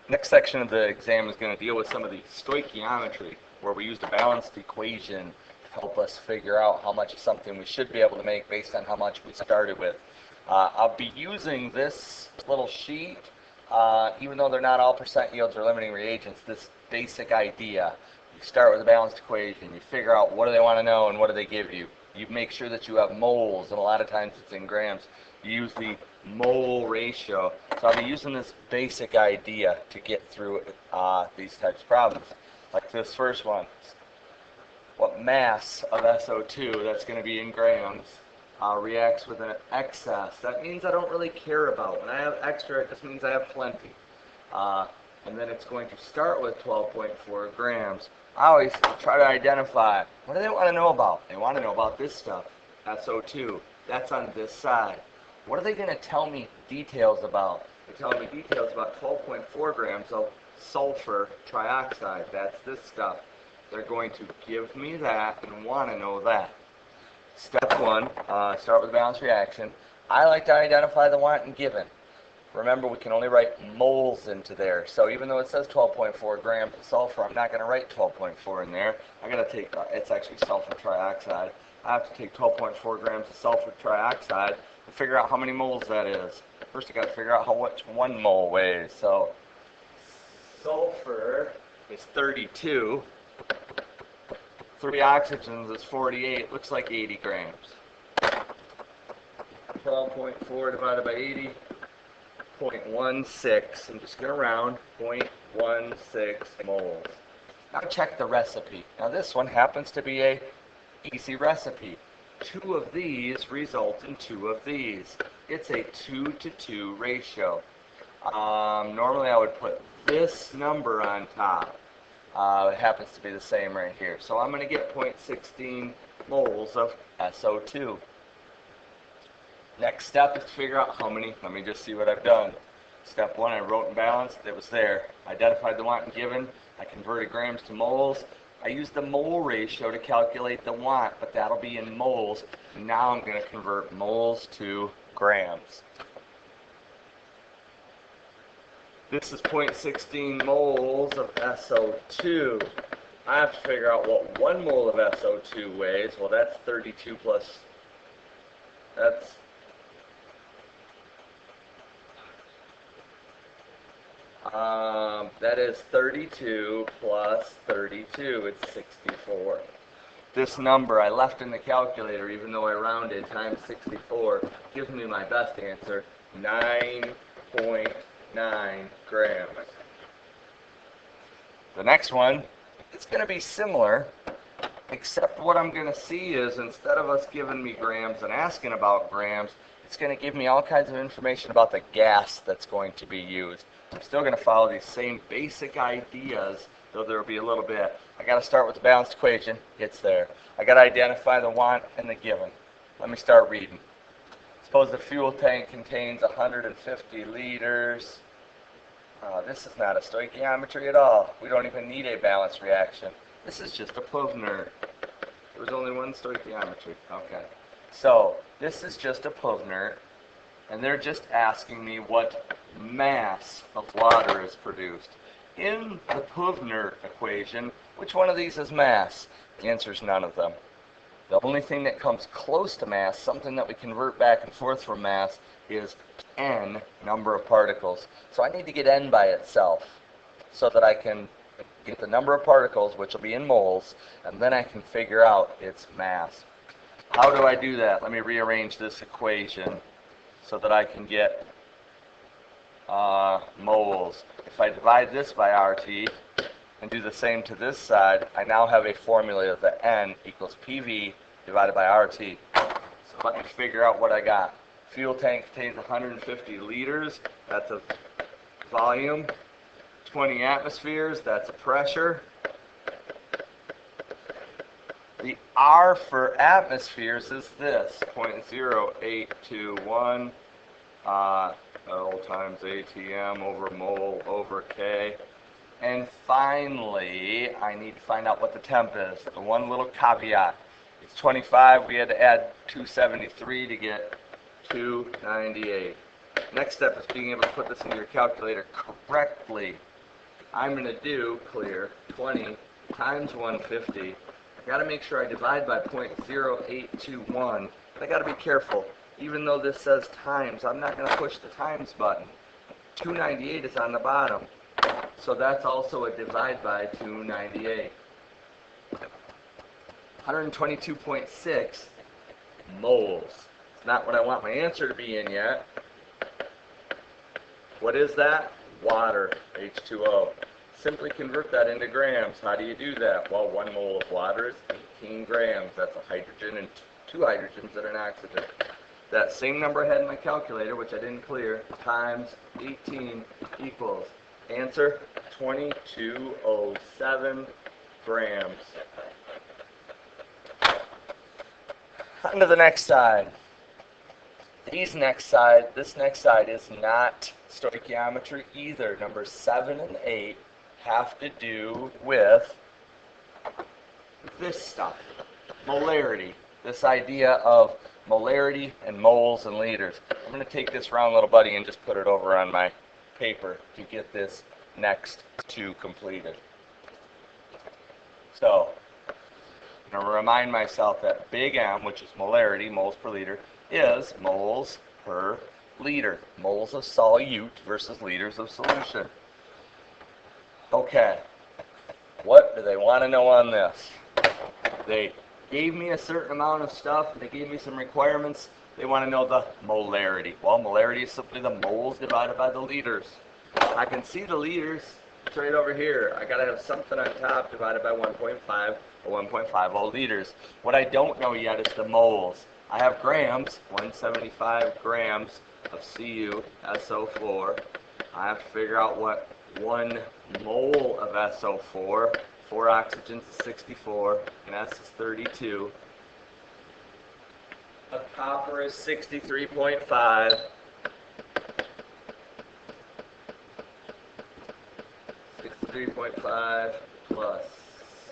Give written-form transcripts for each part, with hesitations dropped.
Next section of the exam is going to deal with some of the stoichiometry, where we used a balanced equation to help us figure out how much of something we should be able to make based on how much we started with. I'll be using this little sheet, even though they're not all percent yields or limiting reagents, this basic idea. You start with a balanced equation, you figure out what do they want to know and what do they give you. You make sure that you have moles, and a lot of times it's in grams. You use the mole ratio. So I'll be using this basic idea to get through these types of problems. Like this first one. What mass of SO2, that's going to be in grams, reacts with an excess? That means I don't really care about. When I have extra, it just means I have plenty. And then it's going to start with 12.4 grams. I always try to identify, what do they want to know about? They want to know about this stuff, SO2. That's on this side. What are they going to tell me details about? They're telling me details about 12.4 grams of sulfur trioxide. That's this stuff. They're going to give me that and want to know that. Step one, start with a balanced reaction. I like to identify the want and given. Remember, we can only write moles into there. So even though it says 12.4 grams of sulfur, I'm not going to write 12.4 in there. I'm going to take, it's actually sulfur trioxide. I have to take 12.4 grams of sulfur trioxide and figure out how many moles that is. First, I got to figure out how much 1 mole weighs. So sulfur is 32. 3 oxygens is 48. Looks like 80 grams. 12.4 divided by 80. 0.16. I'm just going to round. 0.16 moles. Now check the recipe. Now this one happens to be a easy recipe. 2 of these result in 2 of these. It's a 2-to-2 ratio. Normally I would put this number on top. It happens to be the same right here. So I'm going to get 0.16 moles of SO2. Next step is to figure out how many. Let me just see what I've done. Step 1, I wrote and balanced. It was there. Identified the want and given. I converted grams to moles. I used the mole ratio to calculate the want, but that'll be in moles. Now I'm going to convert moles to grams. This is 0.16 moles of SO2. I have to figure out what 1 mole of SO2 weighs. Well, that's 32 plus, that is 32 plus 32. It's 64. This number I left in the calculator, even though I rounded, times 64, gives me my best answer, 9.9 grams. The next one, it's going to be similar, except what I'm going to see is instead of us giving me grams and asking about grams, it's going to give me all kinds of information about the gas that's going to be used. I'm still going to follow these same basic ideas, though there will be a little bit. I got to start with the balanced equation. It's there. I got to identify the want and the given. Let me start reading. Suppose the fuel tank contains 150 liters. This is not a stoichiometry at all. We don't even need a balanced reaction. This is just a Puvner. There was only one stoichiometry. Okay. So this is just a Puvner, and they're just asking me what mass of water is produced. In the Puvner equation, which one of these is mass? The answer is none of them. The only thing that comes close to mass, something that we convert back and forth from mass, is n, number of particles. So I need to get n by itself so that I can get the number of particles, which will be in moles, and then I can figure out its mass. How do I do that? Let me rearrange this equation so that I can get moles. If I divide this by RT and do the same to this side, I now have a formula that N equals PV divided by RT. So let me figure out what I got. Fuel tank contains 150 liters. That's a volume. 20 atmospheres. That's a pressure. The R for atmospheres is this, 0.0821 L times ATM over mole over K. And finally, I need to find out what the temp is. The one little caveat. It's 25. We had to add 273 to get 298. Next step is being able to put this into your calculator correctly. I'm going to do, clear, 20 times 150. I got to make sure I divide by 0.0821. But I got to be careful. Even though this says times, I'm not going to push the times button. 298 is on the bottom. So that's also a divide by 298. 122.6 moles. It's not what I want my answer to be in yet. What is that? Water, H2O. Simply convert that into grams. How do you do that? Well, 1 mole of water is 18 grams. That's a hydrogen and 2 hydrogens and an oxygen. That same number I had in my calculator, which I didn't clear, times 18 equals. Answer, 2207 grams. On to the next side. This next side is not stoichiometry either. Numbers 7 and 8 have to do with this stuff, molarity. This idea of molarity and moles and liters. I'm going to take this round little buddy and just put it over on my paper to get this next two completed. So, I'm going to remind myself that big M, which is molarity, moles per liter, is moles per liter. Moles of solute versus liters of solution. Okay, what do they want to know on this? They gave me a certain amount of stuff, they gave me some requirements. They want to know the molarity. Well, molarity is simply the moles divided by the liters. I can see the liters. It's right over here. I got to have something on top divided by 1.5 or 1.50 liters. What I don't know yet is the moles. I have grams, 175 grams of CuSO4. I have to figure out what 1 mole of SO4, 4 oxygens is 64, and S is 32. A copper is 63.5. 63.5 plus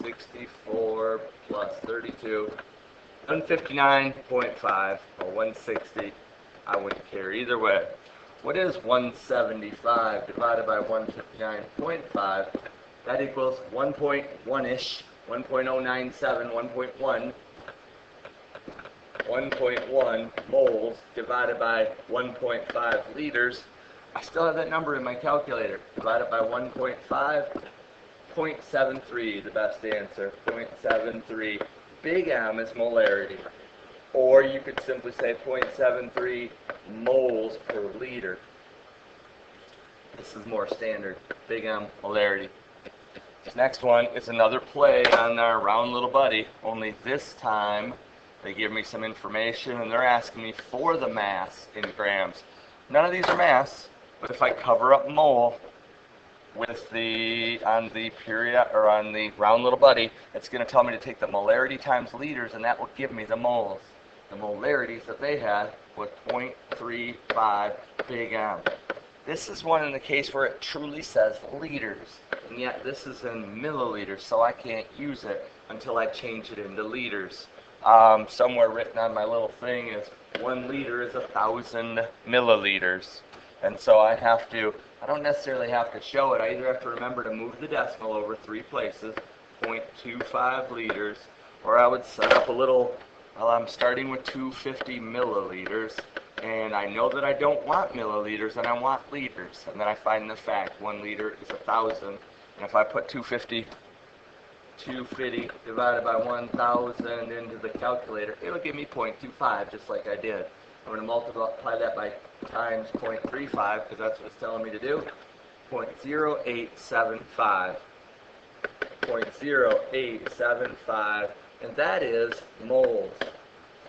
64 plus 32. 159.5 or 160. I wouldn't care either way. What is 175 divided by 159.5? That equals 1.1-ish, 1.097, 1.1 moles divided by 1.5 liters. I still have that number in my calculator. Divided by 1.5, 0.73, the best answer, 0.73. Big M is molarity. Or you could simply say 0.73 moles per liter. This is more standard. Big M, molarity. This next one is another play on our round little buddy, only this time they give me some information and they're asking me for the mass in grams. None of these are mass, but if I cover up mole with on the round little buddy, it's going to tell me to take the molarity times liters, and that will give me the moles. The molarities that they had was 0.35 big M. This is one in the case where it truly says liters, and yet this is in milliliters, so I can't use it until I change it into liters. Somewhere written on my little thing is 1 liter is 1,000 milliliters. And so I don't necessarily have to show it. I either have to remember to move the decimal over 3 places, 0.25 liters, or I would set up a little, well, I'm starting with 250 milliliters, and I know that I don't want milliliters, and I want liters. And then I find the fact, 1 liter is 1,000, and if I put 250 divided by 1,000 into the calculator, it'll give me 0.25, just like I did. I'm going to multiply that by times 0.35, because that's what it's telling me to do. 0.0875. 0.0875, and that is moles.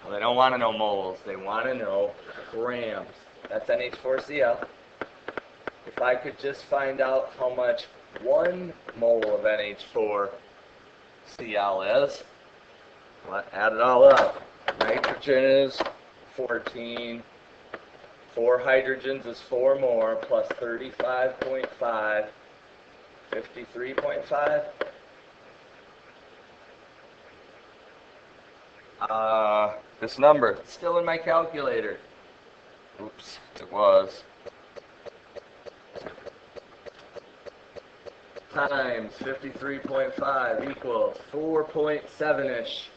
Well, they don't want to know moles. They want to know grams. That's NH4Cl. If I could just find out how much 1 mole of NH4Cl is, well, add it all up. Nitrogen is 14. 4 hydrogens is 4 more, plus 35.5, 53.5. This number, it's still in my calculator. Oops, it was. times 53.5 equals 4.7-ish.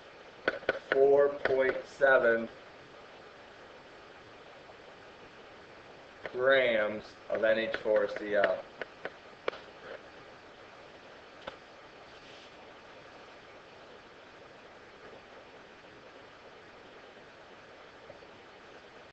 4.7 grams of NH4Cl.